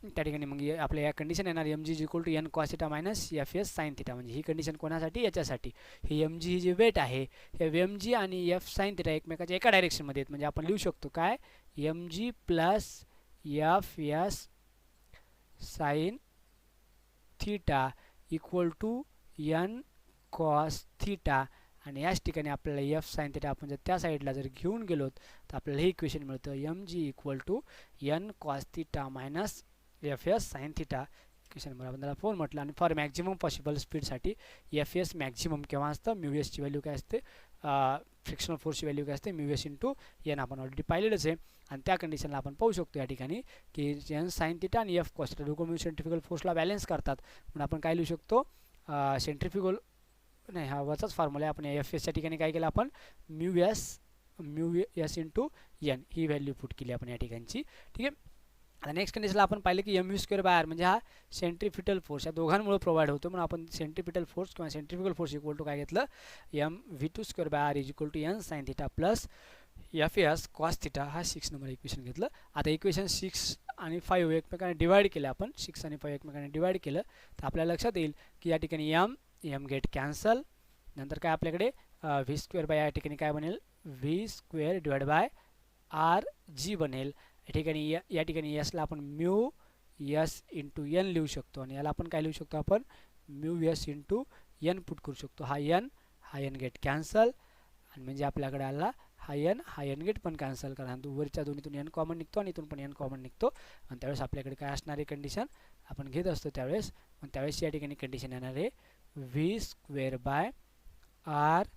त्या ठिकाणी मग आपल्या या कंडिशन येणार M G is equal to N cos theta minus F S sine theta. म्हणजे ही कंडिशन कोणासाठी याच्यासाठी हे एम जी ही जी वेट आहे हे एम जी आणि एफ साइन थिटा एकमेकाच्या एका डायरेक्शनमध्ये आहेत. म्हणजे आपण लिहू शकतो काय M G plus F S sine theta equal to N cos theta आणि याच ठिकाणी आपल्याला एफ साइन थिटा आपण जर त्या साईडला जर घेऊन गेलो तर आपल्याला हे इक्वेशन मिळतं M G equal to N cos theta minus F S sine theta. Equation आपण त्याला 4 म्हटलं आणि फॉर मॅक्झिमम पॉसिबल स्पीडसाठी एफ एस मॅक्झिमम केव्हा असतं म्यू एसची व्हॅल्यू काय असते फ्रिक्शनल फोर्सची व्हॅल्यू काय असते म्यू एस इंटू एन आपण ऑलरेडी पाहिलेलंच आहे. आणि त्या कंडिशनला आपण पाहू शकतो या ठिकाणी की एन साइन थिटा आणि एफ कॉस थिटा दोघं मिळून सेंट्रिफ्युगल फोर्सला बॅलन्स करतात. म्हणून आपण काय लिहू शकतो सेंट्रिफ्युगल नाही हा वरचाच फॉर्म्युला आहे. आपण एफ एसच्या ठिकाणी काय केलं आपण म्यू एस इंटू एन ही व्हॅल्यू पुट केली आपण या ठिकाणची. ठीक आहे आता नेक्स्ट कंडिशनला आपण पाहिलं की M V square by R म्हणजे हा सेंट्रिपिटल फोर्स या दोघांमुळे प्रोव्हाइड होतो. म्हणून आपण सेंट्रिपिटल फोर्स किंवा सेंट्रिफ्युगल फोर्स इक्वल टू काय घेतलं M V two square by R is equal to N sine theta plus F S cos theta हा 6 नंबर इक्वेशन घेतलं. आता इक्वेशन 6 आणि 5 एकमेकांना डिवाइड केलं आपण 6 आणि 5 एकमेकांना डिवाइड केलं तर आपल्याला लक्षात येईल की या ठिकाणी एम गेट कॅन्सल नंतर काय आपल्याकडे व्ही स्क्वेअर बाय या ठिकाणी काय बनेल V square divide by R G बनेल. या ठिकाणी एसला आपण म्यू एस इंटू एन लिहू शकतो आणि याला आपण काय लिहू शकतो आपण mu S into N put करू शकतो. हा एन गेट कॅन्सल आणि म्हणजे आपल्याकडे आला हा एन गेट पण कॅन्सल करा आणि वरच्या दोन्हीतून एन कॉमन निघतो आणि इथून पण एन कॉमन निघतो आणि त्यावेळेस आपल्याकडे काय असणार आहे कंडिशन आपण घेत असतो त्यावेळेस या ठिकाणी कंडिशन येणार आहे V square by R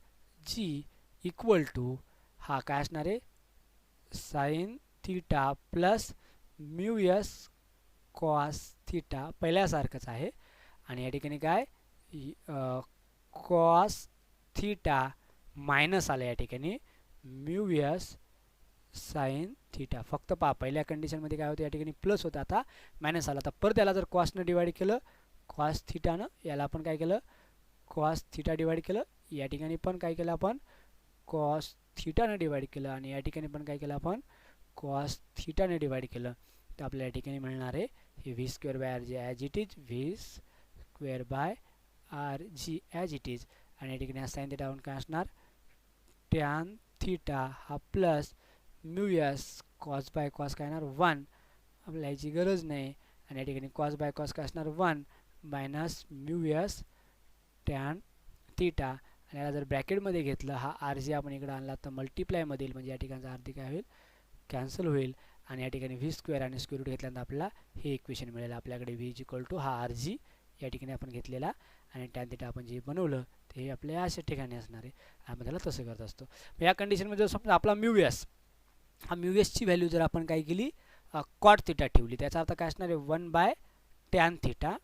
G equal to हा काय असणार आहे sine theta plus mu S cos theta पहिल्यासारखंच आहे आणि या ठिकाणी काय कॉस थिटा मायनस आलं या ठिकाणी म्यू एस साइन थिटा. फक्त पहा पहिल्या कंडिशनमध्ये काय होतं या ठिकाणी प्लस होतं आता मायनस आला. आता परत याला जर कॉसनं डिवाइड केलं कॉस थिटानं याला आपण काय केलं कॉस थिटा डिवाइड केलं या ठिकाणी पण काय केलं आपण कॉस थिटानं डिवाइड केलं आणि या ठिकाणी पण काय केलं आपण कॉस थिटाने डिवाइड केलं तर आपल्याला या ठिकाणी मिळणार आहे हे V square by R G as it is V square by R G as it is आणि या ठिकाणी साइन थिटा काय असणार टॅन थिटा हा plus mu S cos by cos काय येणार 1 आपल्याला याची गरज नाही आणि या ठिकाणी कॉस बाय कॉस काय असणार 1 minus mu S tan theta, आणि याला जर ब्रॅकेटमध्ये घेतलं हा आर जी आपण इकडे आणला तर मल्टिप्लायमध्ये येईल, म्हणजे या ठिकाणचा आर काय होईल कॅन्सल होईल, आणि या ठिकाणी व्ही स्क्वेअर आणि स्क्वेअर रूट घेतल्यानंतर आपल्याला हे इक्वेशन मिळेल. आपल्याकडे व्ही इज इक्वल टू हा आर जी या ठिकाणी आपण घेतलेला, आणि टॅन थीटा आपण जे बनवलं ते आपल्या अशा ठिकाणी असणार आहे. आपण त्याला तसं करत असतो. या कंडिशनमध्ये जर समजा आपला म्यू एस, हा म्यू एसची व्हॅल्यू जर आपण काय केली कॉट थीटा ठेवली, त्याचा अर्थ काय असणार आहे 1 बाय टॅन थीटा.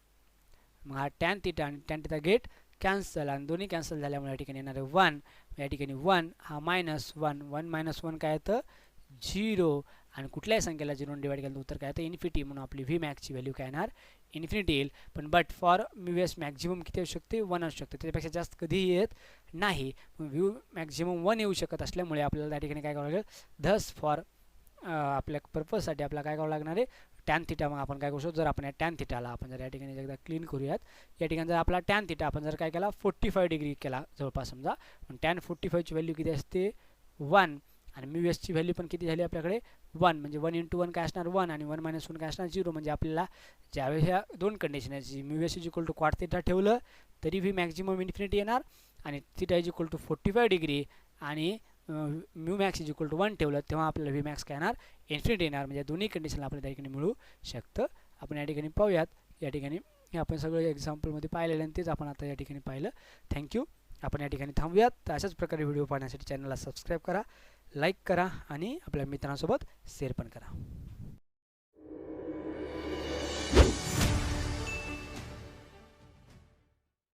मग हा टॅन थीटा आणि टॅन थीटा गेट कॅन्सल, आणि दोन्ही कॅन्सल झाल्यामुळे या ठिकाणी येणार आहे 1. या ठिकाणी 1 हा -1, 1 - 1 काय येतं 0, आणि कुठल्याही संख्येला 0 डिवाइड केलं तर उत्तर काय येतं इन्फिनिटी, म्हणून आपली व्ही मॅक्सची व्हॅल्यू काय येणार इन्फिनिटी येईल. पण but for mu S maximum किती असू शकते 1 असू शकते, त्याच्यापेक्षा जास्त कधीही येत नाही. व्ह्यू मॅक्झिमम 1 येऊ शकत असल्यामुळे आपल्याला त्या ठिकाणी काय करावं लागेल, धस फॉर आपल्या पर्पजसाठी आपल्याला काय करावं लागणार आहे टॅन थीटा. मग आपण काय करू शकतो, जर आपण या टॅन थीटाला आपण जर या ठिकाणी एकदा क्लीन करूयात, या ठिकाणी जर आपला टॅन थीटा आपण जर काय केला 45 डिग्री केला जवळपास समजा, पण टॅन 45ची व्हॅल्यू किती असते 1, आणि म्यू एसची व्हॅल्यू पण किती झाली आपल्याकडे 1, म्हणजे 1 × 1 काय असणार 1, आणि 1 - 1 काय असणार 0. म्हणजे आपल्याला ज्यावेळेस ह्या दोन कंडिशन आहेत, mu S is equal to cot theta ठेवलं तरी व्ही मॅक्झिमम इन्फिनिटी येणार, आणि theta is equal to 45 degree आणि mu max is equal to 1 ठेवलं तेव्हा आपल्याला व्ही मॅक्स काय येणार इन्फिनिटी येणार. म्हणजे दोन्ही कंडिशनला आपल्याला त्या ठिकाणी मिळू शकतं. आपण या ठिकाणी पाहूयात, या ठिकाणी हे आपण सगळं एक्झाम्पलमध्ये पाहिलेलं आणि तेच आपण आता या ठिकाणी पाहिलं. थँक्यू. आपण या ठिकाणी थांबूयात. तर अशाच प्रकारे व्हिडिओ पाहण्यासाठी चॅनलला सबस्क्राईब करा, लाईक करा आणि आपल्या मित्रांसोबत शेअर पण करा.